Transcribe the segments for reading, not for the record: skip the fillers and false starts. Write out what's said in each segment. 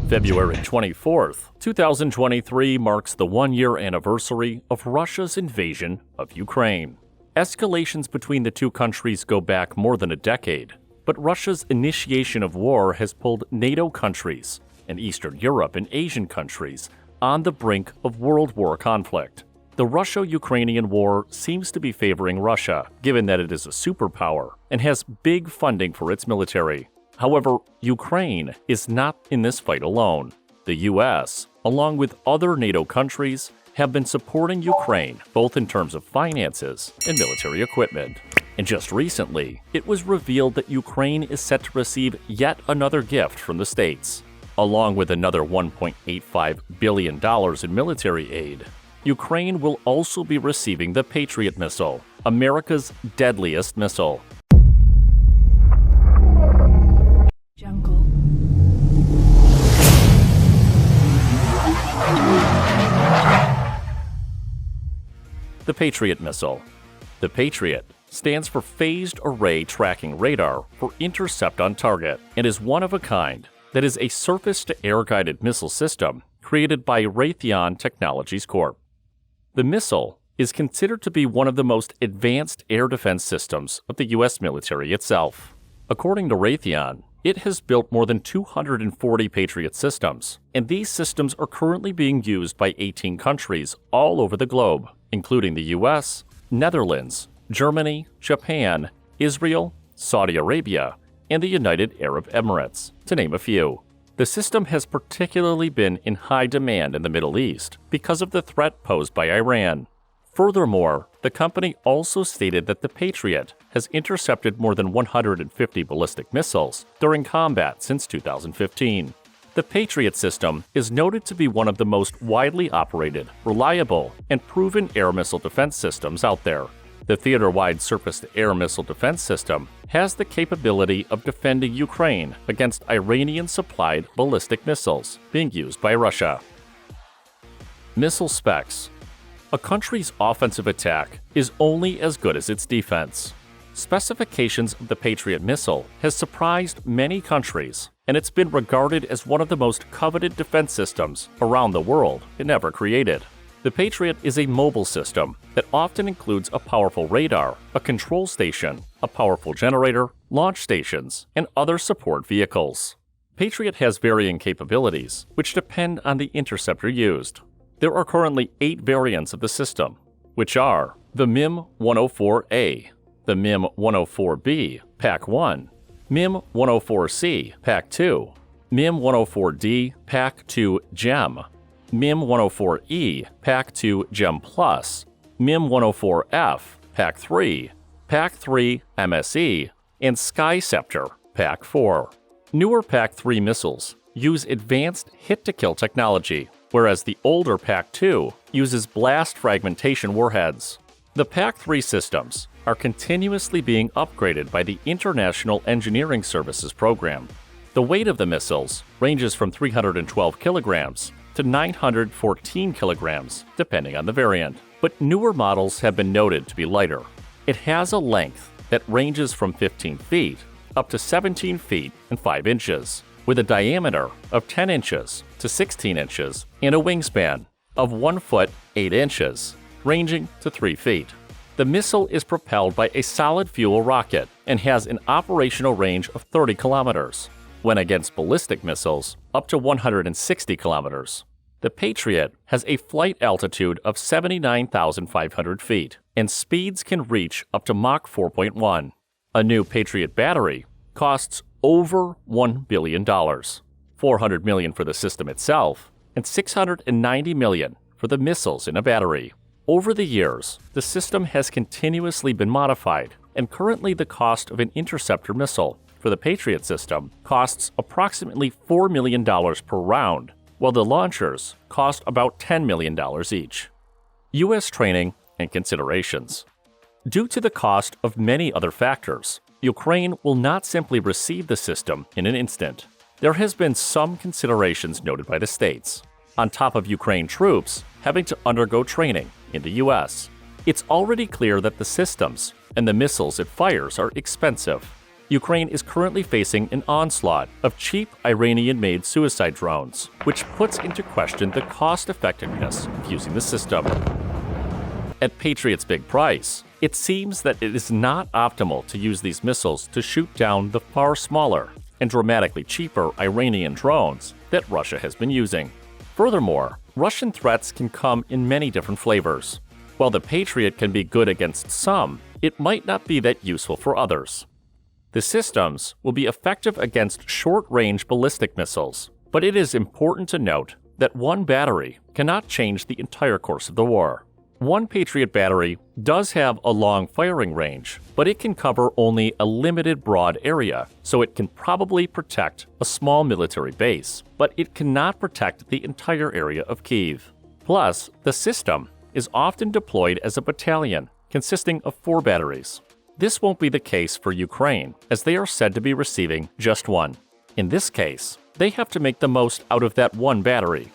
February 24th, 2023 marks the one-year anniversary of Russia's invasion of Ukraine. Escalations between the two countries go back more than a decade, but Russia's initiation of war has pulled NATO countries and Eastern Europe and Asian countries on the brink of World War conflict. The Russia-Ukrainian war seems to be favoring Russia, given that it is a superpower and has big funding for its military. However, Ukraine is not in this fight alone. The U.S., along with other NATO countries, have been supporting Ukraine both in terms of finances and military equipment. And just recently, it was revealed that Ukraine is set to receive yet another gift from the States. Along with another $1.85 billion in military aid, Ukraine will also be receiving the Patriot Missile, America's deadliest missile. The Patriot Missile. The Patriot stands for Phased Array Tracking Radar for Intercept on Target and is one of a kind that is a surface-to-air guided missile system created by Raytheon Technologies Corp. The missile is considered to be one of the most advanced air defense systems of the U.S. military itself. According to Raytheon, it has built more than 240 Patriot systems, and these systems are currently being used by 18 countries all over the globe, including the U.S., Netherlands, Germany, Japan, Israel, Saudi Arabia, and the United Arab Emirates, to name a few. The system has particularly been in high demand in the Middle East because of the threat posed by Iran. Furthermore, the company also stated that the Patriot has intercepted more than 150 ballistic missiles during combat since 2015. The Patriot system is noted to be one of the most widely operated, reliable, and proven air missile defense systems out there. The theater-wide surface-to-air missile defense system has the capability of defending Ukraine against Iranian-supplied ballistic missiles being used by Russia. Missile specs. A country's offensive attack is only as good as its defense. Specifications of the Patriot missile has surprised many countries, and it's been regarded as one of the most coveted defense systems around the world and ever created. The Patriot is a mobile system that often includes a powerful radar, a control station, a powerful generator, launch stations, and other support vehicles. Patriot has varying capabilities, which depend on the interceptor used. There are currently 8 variants of the system, which are the MIM-104A, the MIM-104B, Pack 1, MIM-104C, Pack 2, MIM-104D, Pack 2 GEM, MIM-104E, Pack 2 GEM Plus, MIM-104F, Pack 3, Pack 3 MSE, and Skyceptor, Pack 4. Newer Pack 3 missiles use advanced hit-to-kill technology, whereas the older Pack 2 uses blast fragmentation warheads. The Pack 3 systems are continuously being upgraded by the International Engineering Services Program. The weight of the missiles ranges from 312 kilograms to 914 kilograms, depending on the variant, but newer models have been noted to be lighter. It has a length that ranges from 15 feet up to 17 feet and 5 inches, with a diameter of 10 inches to 16 inches and a wingspan of 1 foot 8 inches, ranging to 3 feet. The missile is propelled by a solid fuel rocket and has an operational range of 30 kilometers, when against ballistic missiles up to 160 kilometers. The Patriot has a flight altitude of 79,500 feet, and speeds can reach up to Mach 4.1. A new Patriot battery costs over $1 billion, $400 million for the system itself, and $690 million for the missiles in a battery. Over the years, the system has continuously been modified, and currently the cost of an interceptor missile for the Patriot system costs approximately $4 million per round, while the launchers cost about $10 million each. U.S. training and considerations. Due to the cost of many other factors, Ukraine will not simply receive the system in an instant. There has been some considerations noted by the states. On top of Ukraine troops having to undergo training in the U.S., it's already clear that the systems and the missiles it fires are expensive. Ukraine is currently facing an onslaught of cheap Iranian-made suicide drones, which puts into question the cost-effectiveness of using the system. At Patriot's big price, it seems that it is not optimal to use these missiles to shoot down the far smaller and dramatically cheaper Iranian drones that Russia has been using. Furthermore, Russian threats can come in many different flavors. While the Patriot can be good against some, it might not be that useful for others. The systems will be effective against short-range ballistic missiles, but it is important to note that one battery cannot change the entire course of the war. One Patriot battery does have a long firing range, but it can cover only a limited broad area, so it can probably protect a small military base, but it cannot protect the entire area of Kyiv. Plus, the system is often deployed as a battalion, consisting of 4 batteries. This won't be the case for Ukraine, as they are said to be receiving just one. In this case, they have to make the most out of that one battery.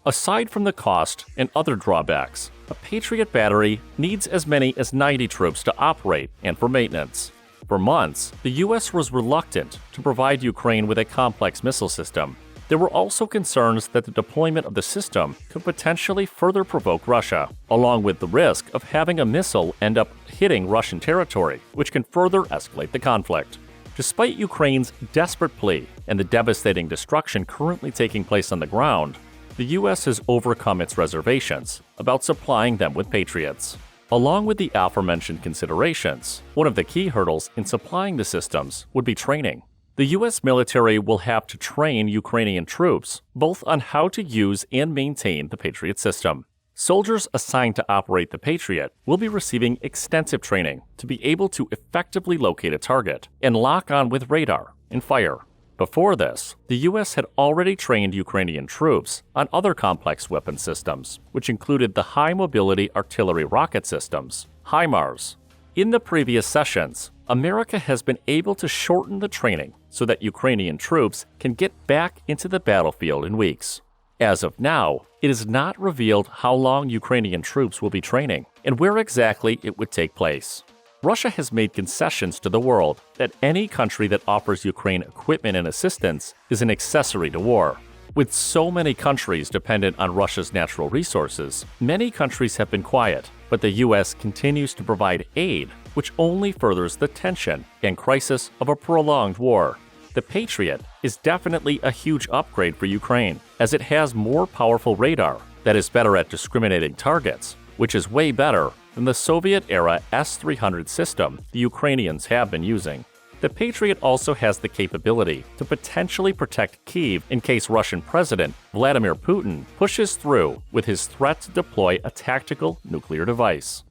Aside from the cost and other drawbacks, a Patriot battery needs as many as 90 troops to operate and for maintenance. For months, the U.S. was reluctant to provide Ukraine with a complex missile system. There were also concerns that the deployment of the system could potentially further provoke Russia, along with the risk of having a missile end up hitting Russian territory, which can further escalate the conflict. Despite Ukraine's desperate plea and the devastating destruction currently taking place on the ground, the U.S. has overcome its reservations about supplying them with Patriots. Along with the aforementioned considerations, one of the key hurdles in supplying the systems would be training. The U.S. military will have to train Ukrainian troops both on how to use and maintain the Patriot system. Soldiers assigned to operate the Patriot will be receiving extensive training to be able to effectively locate a target and lock on with radar and fire. Before this, the U.S. had already trained Ukrainian troops on other complex weapon systems, which included the high-mobility artillery rocket systems, HIMARS. In the previous sessions, America has been able to shorten the training so that Ukrainian troops can get back into the battlefield in weeks. As of now, it is not revealed how long Ukrainian troops will be training and where exactly it would take place. Russia has made concessions to the world that any country that offers Ukraine equipment and assistance is an accessory to war. With so many countries dependent on Russia's natural resources, many countries have been quiet, but the U.S. continues to provide aid, which only furthers the tension and crisis of a prolonged war. The Patriot is definitely a huge upgrade for Ukraine, as it has more powerful radar that is better at discriminating targets, which is way better than the Soviet-era S-300 system the Ukrainians have been using. The Patriot also has the capability to potentially protect Kyiv in case Russian President Vladimir Putin pushes through with his threat to deploy a tactical nuclear device.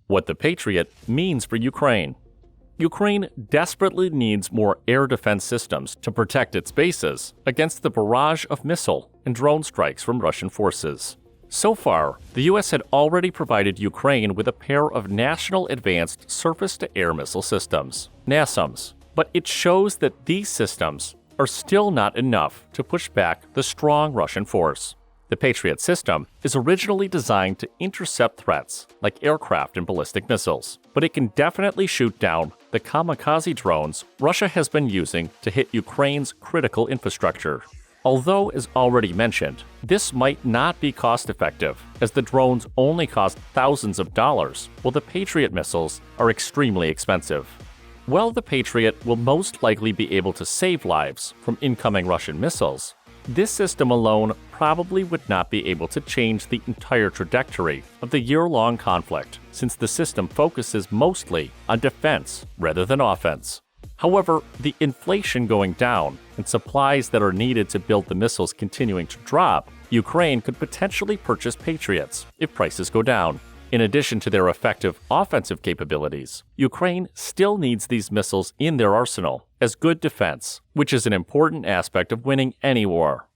What the Patriot means for Ukraine. Ukraine desperately needs more air defense systems to protect its bases against the barrage of missile and drone strikes from Russian forces. So far, the U.S. had already provided Ukraine with a pair of National Advanced Surface-to-Air Missile Systems, NASAMS, but it shows that these systems are still not enough to push back the strong Russian force. The Patriot system is originally designed to intercept threats like aircraft and ballistic missiles, but it can definitely shoot down the kamikaze drones Russia has been using to hit Ukraine's critical infrastructure. Although, as already mentioned, this might not be cost-effective, as the drones only cost thousands of dollars, while the Patriot missiles are extremely expensive. While the Patriot will most likely be able to save lives from incoming Russian missiles, this system alone probably would not be able to change the entire trajectory of the year-long conflict, since the system focuses mostly on defense rather than offense. However, the inflation going down and supplies that are needed to build the missiles continuing to drop, Ukraine could potentially purchase Patriots if prices go down. In addition to their effective offensive capabilities, Ukraine still needs these missiles in their arsenal as good defense, which is an important aspect of winning any war.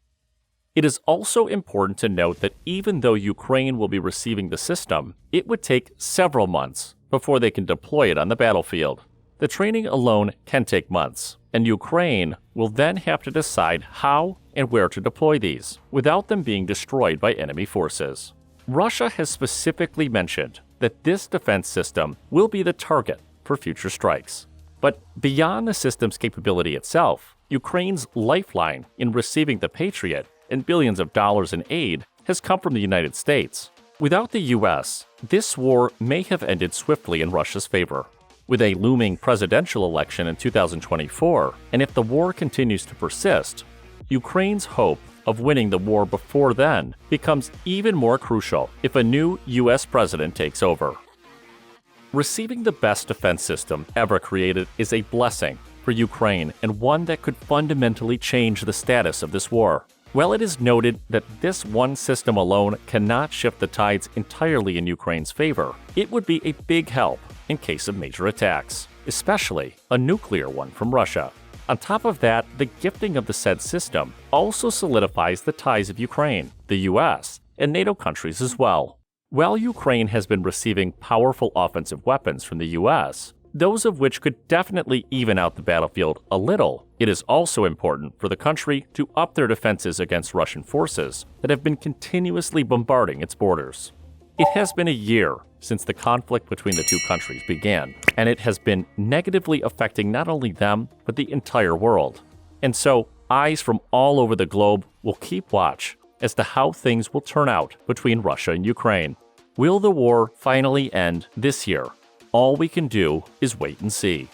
It is also important to note that even though Ukraine will be receiving the system, it would take several months before they can deploy it on the battlefield. The training alone can take months, and Ukraine will then have to decide how and where to deploy these without them being destroyed by enemy forces. Russia has specifically mentioned that this defense system will be the target for future strikes. But beyond the system's capability itself, Ukraine's lifeline in receiving the Patriot and billions of dollars in aid has come from the United States. Without the US, this war may have ended swiftly in Russia's favor. With a looming presidential election in 2024, and if the war continues to persist, Ukraine's hope of winning the war before then becomes even more crucial if a new US president takes over. Receiving the best defense system ever created is a blessing for Ukraine and one that could fundamentally change the status of this war. While it is noted that this one system alone cannot shift the tides entirely in Ukraine's favor, it would be a big help in case of major attacks, especially a nuclear one from Russia. On top of that, the gifting of the said system also solidifies the ties of Ukraine, the US, and NATO countries as well. While Ukraine has been receiving powerful offensive weapons from the US, those of which could definitely even out the battlefield a little, it is also important for the country to up their defenses against Russian forces that have been continuously bombarding its borders. It has been a year since the conflict between the two countries began, and it has been negatively affecting not only them, but the entire world. And so, eyes from all over the globe will keep watch as to how things will turn out between Russia and Ukraine. Will the war finally end this year? All we can do is wait and see.